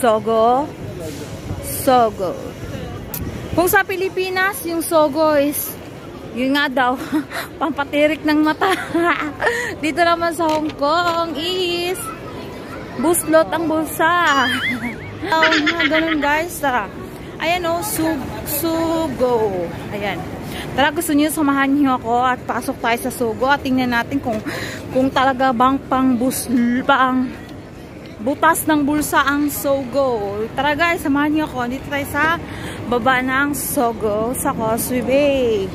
Sogo. Sogo. Kung sa Pilipinas, yung sogo is, yun nga daw, pampatirik ng mata. Dito naman sa Hong Kong is, buslot ang bulsa. Ganun guys. Tara. Ayan o, Sugo. Ayan. Tara, gusto niyo samahan niyo ako at pasok tayo sa Sugo at tingnan natin kung talaga bang butas ng bulsa ang Sogo. Tara guys, samahan niyo ako. Dito tayo sa baba ng Sogo sa Causeway Bay.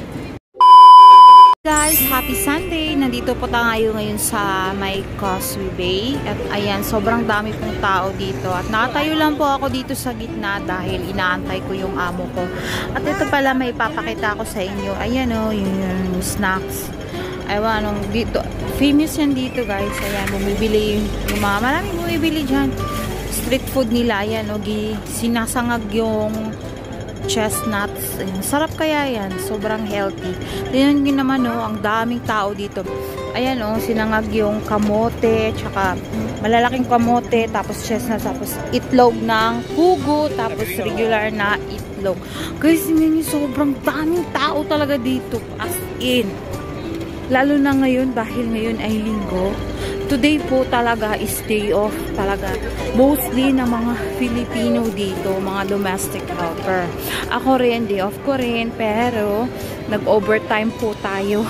Guys, happy Sunday! Nandito po tayo ngayon sa may Causeway Bay. At ayan, sobrang dami pong tao dito. At nakatayo lang po ako dito sa gitna dahil inaantay ko yung amo ko. At ito pala, may ipapakita ko sa inyo. Ayan o, yung snacks. Ewan, dito. Famous yan dito guys. Ayan, bumibili yung mga maraming bumibili dyan. Street food nila. Ayan o, sinasangag yung chestnuts. Ayan, sarap kaya yan. Sobrang healthy. Tingnan nyo naman o, ang daming tao dito. Ayan o, sinangag yung kamote, tsaka malalaking kamote, tapos chestnuts, tapos itlog ng pugo, tapos regular na itlog. Guys, tingnan nyo, sobrang daming tao talaga dito. As in. Lalo na ngayon, dahil ngayon ay linggo. Today po talaga is day off talaga. Mostly ng mga Filipino dito, mga domestic helper. Ako rin, day off ko rin, pero nag-overtime po tayo.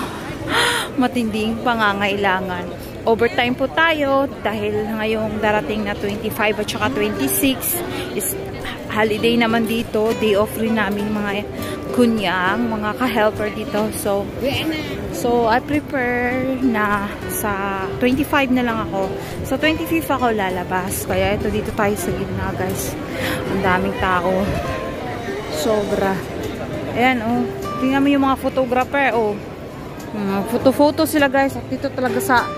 Matinding pangangailangan. Overtime po tayo dahil ngayong darating na 25 at saka 26 is holiday naman dito. Day off rin namin mga kunyang, mga ka-helper dito. So, I prepare na sa 25 na lang ako. Sa 25 ako lalabas. Kaya ito dito tayo sa gitna guys. Ang daming tao. Sobra. Ayan oh. Tingnan mo yung mga photographer oh. Photo-photo sila guys. At dito talaga sa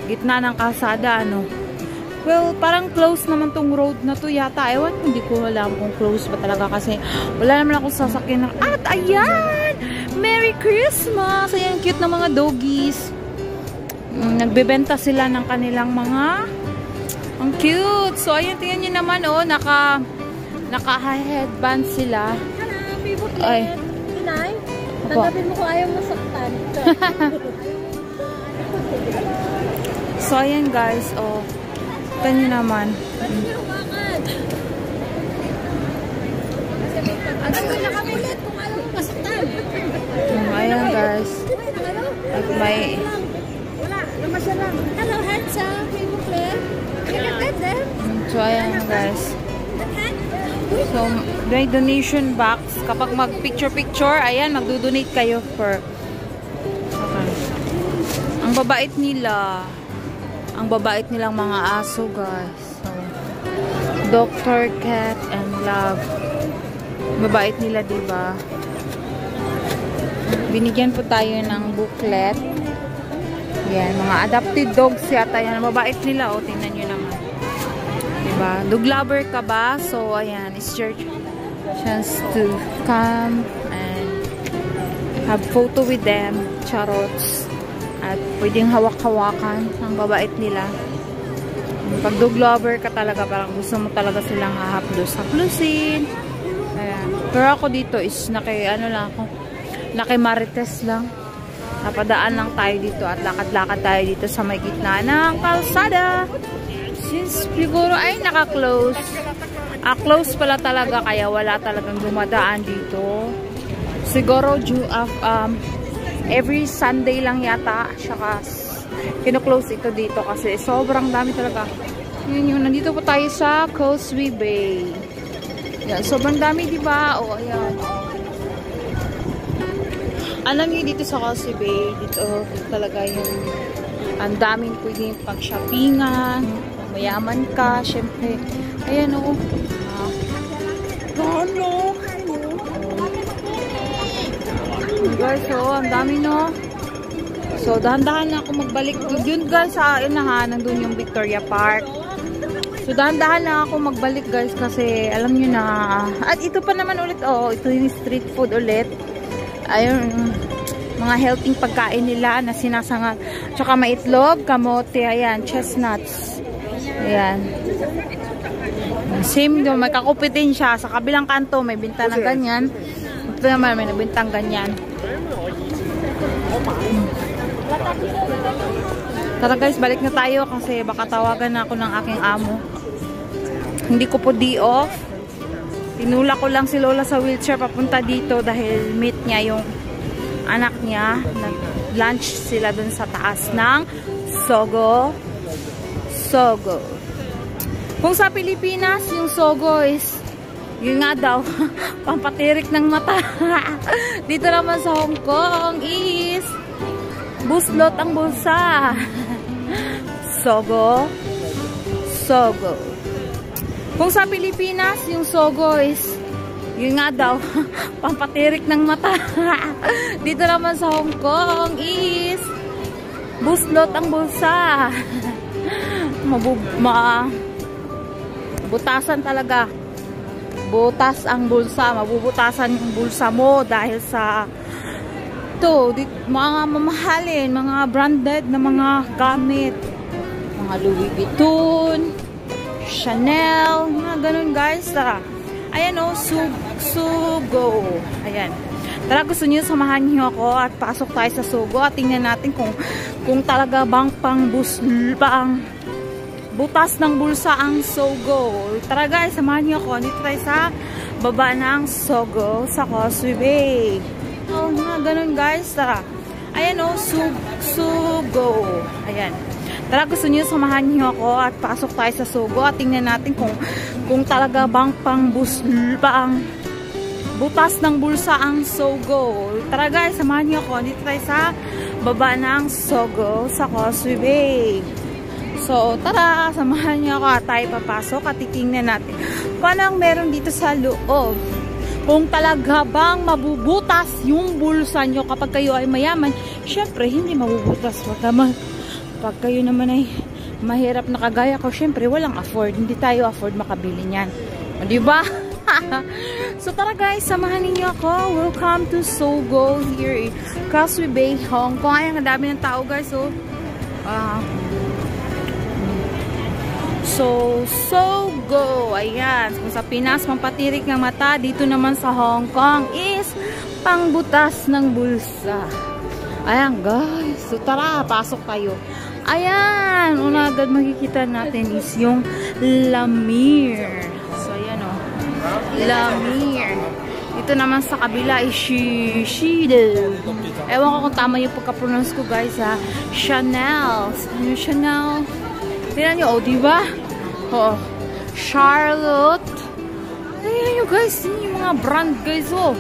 gitna ng kalsada ano. Well, parang close naman tong road na to yata. Ewan, hindi ko alam kung close ba talaga kasi wala naman akong sasakyan. At ayan! Merry Christmas! Ayan, cute na mga doggies. Nagbebenta sila ng kanilang mga ang cute. So, ayan, tingnan nyo naman, oh, naka-headband sila. Ay. Inay, tanggapin mo kung ayaw masaktan. So, ayan guys, oh. Ito nyo naman. Ayan guys. At may hello, handsome. so ayan guys. So may donation box. Kapag mag picture, ayan, magdo-donate kayo for okay. Ang babait nila. Ang babait nilang mga aso guys. So, Dr. Cat and Love. Mabait nila, diba? Binigyan po tayo ng booklet. Yan, mga adopted dogs yata yan. Mabait nila, oh, tingnan nyo naman. Diba? Dog lover ka ba? So, ayan, it's your chance to come and have photo with them. Charots. At pwedeng hawak-hawakan. Ang babait nila. Pag dog lover ka talaga, parang gusto mo talaga silang hahaplos-haplusin. Ayan. Pero ako dito is naki-Marites lang. Napadaan lang tayo dito at lakad-lakad tayo dito sa may gitna ng kalsada. Since siguro ay naka-close. Close pala talaga kaya wala talagang dumadaan dito. Siguro every Sunday lang yata. Saka kino-close ito dito kasi sobrang dami talaga. Yun, nandito po tayo sa Causeway Bay. Yan, sobrang dami, diba? O, ayan. Alam niyo dito sa Causeway Bay, dito talaga yung ang daming pwedeng pag-shoppingan, mayaman ka, syempre. Ayan o. Guys, so, ang dami no. So, dahan-dahan na ako magbalik. Yun guys, sa inahan, nandun yung Victoria Park. So, dahan-dahan na ako magbalik guys kasi alam nyo na. At ito pa naman ulit, oh, ito yung street food ulit. Ayun, mga healthy pagkain nila na sinasangag. Tsaka maitlog, kamote, ayan, chestnuts. Ayan. Same doon, may kakupitin siya. Sa kabilang kanto, may binta ng ganyan. Ito naman, may nabintang ganyan. Tara guys, balik na tayo kasi baka tawagan na ako ng aking amo. Hindi ko po di off. Tinula ko lang si Lola sa wheelchair papunta dito dahil meet niya yung anak niya. Nag-lunch sila dun sa taas ng Sogo. Sogo. Kung sa Pilipinas, yung Sogo is, yun nga daw, pampatirik ng mata. Dito naman sa Hong Kong is, buslot ang bulsa. Sogo. Sogo. Kung sa Pilipinas, yung Sogo is, yun nga daw, pampatirik ng mata. Dito naman sa Hong Kong is, buslot ang bulsa. Butasan talaga. Butas ang bulsa. Mabubutasan yung bulsa mo dahil sa mga mamahalin, mga branded na mga gamit. Mga Louis Vuitton, Chanel, mga ganun guys. Tara. Ayan o, Sogo. Ayan. Tara, gusto niyo samahan niyo ako at pasok tayo sa Sogo at tingnan natin kung talaga bang butas ng bulsa ang Sogo. Tara guys, samahan niyo ako. Dito tayo sa baba ng Sogo sa Causeway Bay. Oh, mga ganun guys. Tara. Ayan o, Sogo. Ayan. Tara, gusto niyo samahan niyo ako at pasok tayo sa Sogo at tingnan natin kung talaga bang butas ng bulsa ang Sogo. Tara guys, samahan niyo ako. Dito tayo sa baba ng Sogo sa Causeway Bay. So, tara, samahan niyo ako at tayo papasok at titingnan natin paano ang meron dito sa loob. Kung talaga bang mabubutas yung bulsa nyo kapag kayo ay mayaman, syempre, hindi mabubutas. Pag kayo naman ay mahirap na kagaya ko, syempre, walang afford. Hindi tayo afford makabili niyan. O, diba? So, tara guys, samahan niyo ako. Welcome to Sogo here in Causeway Bay, Hong Kong. Ayan, ang dami ng tao guys. So, Sogo. Ayan. Kung sa Pinas, pampatirik ng mata. Dito naman sa Hong Kong is pangbutas ng bulsa. Ayan, guys. So, tara. Pasok tayo. Ayan. Una agad makikita natin is yung La Mer. So, ayan o. La Mer. Dito naman sa kabila is Shiseido. Ewan ko kung tama yung pagka-pronounce ko, guys, ha. Chanel. Yung Chanel. Tignan nyo, diba? Oh, Charlotte. Ayan nyo guys, yung mga brand guys, oh.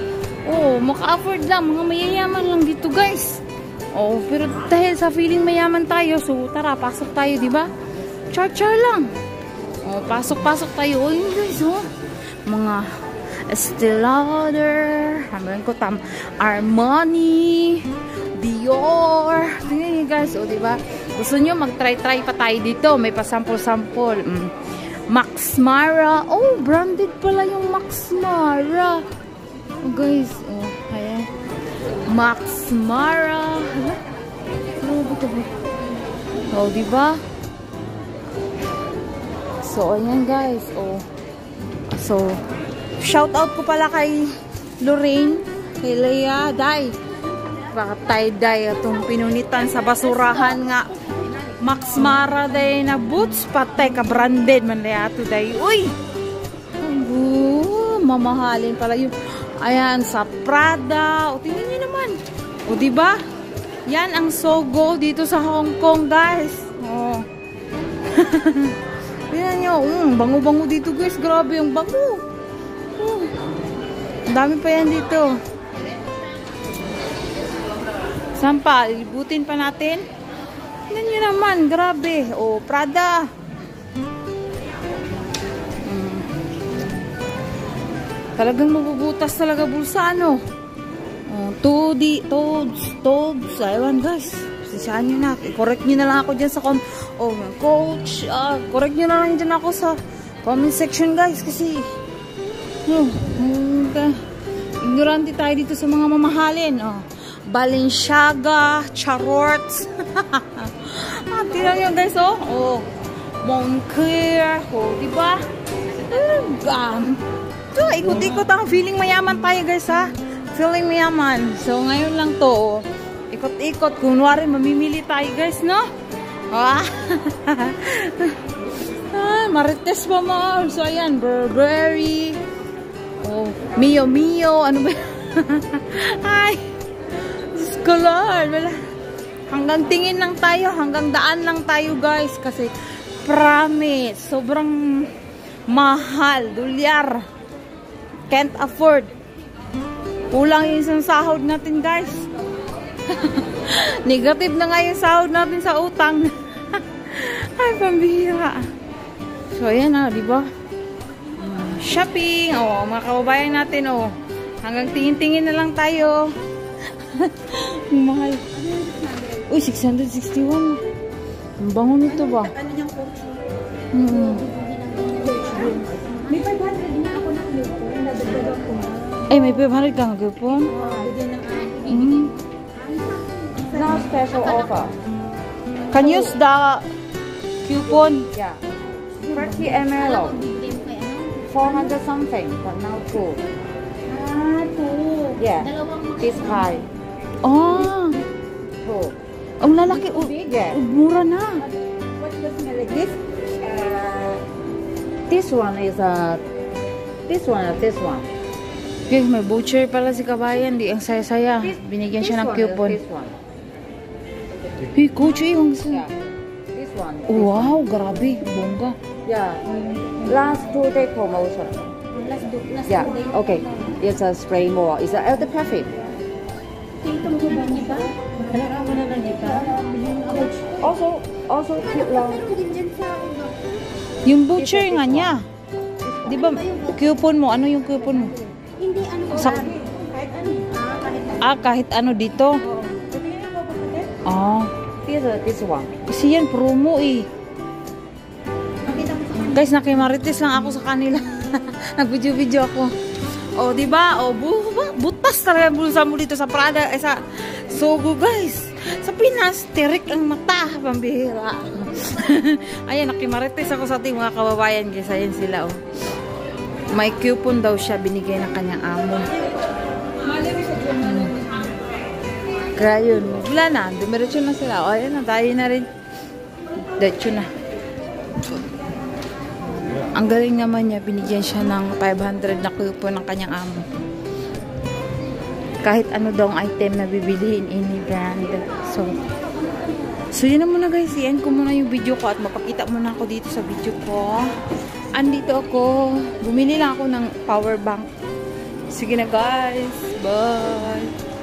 Oh, maka-afford lang, mga mayayaman lang dito guys. Oh, pero dahil sa feeling mayaman tayo, so tara, pasok tayo, diba? Char-char lang. Oh, pasok-pasok tayo. Oh, yun guys, oh. Mga Estee Lauder, Armani, Dior. Tingnan nyo guys, oh, diba? Gusto nyo mag-try-try pa tayo dito. May pa-sample-sample. Max Mara. Oh, branded pala yung Max Mara. Oh, guys. Oh, ayan. Max Mara. Oh, diba? So, ayan guys. Oh. So, shout out ko pala kay Lorraine, kay Leia, Day. Baka tie-dye itong pinunitan sa basurahan nga. Max Mara day na boots. Patay ka branded man day ato day. Uy! Mamahalin pala yun. Ayan, sa Prada. O, tingnan nyo naman. O, diba? Yan ang Sogo dito sa Hong Kong, guys. O. Tingnan nyo. Bango-bango dito, guys. Grabe yung bango. Ang dami pa yan dito. Saan pa? Ilibutin pa natin. Tingnan nyo naman. Grabe. O, Prada. Talagang mabubutas talaga bulsa, ano? O, Toads. Ewan, guys. Sisaan nyo na. Correct nyo na lang ako dyan sa coach. Correct nyo na lang dyan ako sa comment section, guys. Kasi, ignorante tayo dito sa mga mamahalin. Balenciaga, Charorts. Tingnan nyo guys, oh. Moncler. Diba? So, ikot-ikot ang feeling mayaman tayo guys ha. Feeling mayaman. So, ngayon lang to. Ikot-ikot. Kunwari, mamimili tayo guys, no? Ah, Marites pa mo. So, ayan. Burberry. Oh, Mio Mio. Ano ba? Ay. Diyos ko Lord. Wala. Hanggang tingin lang tayo. Hanggang daan lang tayo guys. Kasi, promise. Sobrang mahal. Dolyar. Can't afford. Kulang yung isang sahod natin guys. Negative na nga yung sahod natin sa utang. Ay, pambihira. So, ayan na, diba? Shopping. O, mga kababayan natin, o. Hanggang tingin-tingin na lang tayo. Mahal. Uy, 661. Ang bango nito ba? Ano niyang coach? May 500 na ako ng lupo. Nadagdagan ko na. Ay, may 500 kang gupon? Now special offer. Can you use the coupon? Yeah. 30 ml. 400 something, but now 2. Ah, 2. Yeah. Dalawang This high. Oh, 2. ang lalaki. Bigger. Mura na. What does smell like this? This one is this one. Guys, may voucher pala si kabayan. Di, ang saya-saya. Binigyan siya ng coupon. This one. Hey, coach, yung Yeah. This one. wow, grabe. Bongga. Yeah. Last 2-day promotion. last Yeah. 2 days. Okay. It's a spray more. It's a elder perfect. Itong ko ba niya ba? Kailangan mo na lang niya ba? Also cute lang. Meron din dyan sa iba. Yung voucher nga niya. Di ba, coupon mo? Ano yung coupon mo? Hindi ano. Sa- Kahit ano. Kahit ano. kahit ano dito. Ah, This one. kasi yan, promo eh. Makita mo sa Guys, nakimarites lang ako sa kanila. Nag-video-video ako. O, di ba? O, butas talaga ang bulsa mo dito sa Prada. Sa Sogo, guys. Sa Pinas, tirik ang mata. Pambihira. Ayan, nakimarites ako sa ating mga kababayan. Guys, ayan sila, oh. May coupon daw siya binigay ng kanyang amo. Kaya yun, wala na. Dumiretso na sila. O, ayan na, tayo na rin. Diretso na. Ang galing naman niya, binigyan siya ng 500 na coupon ng kanyang amo. Kahit ano daw ang item na bibilihin, any brand. So yun na muna guys, i-end ko muna yung video ko at mapakita muna ako dito sa video ko. Andito ako, bumili lang ako ng power bank. Sige na guys, bye!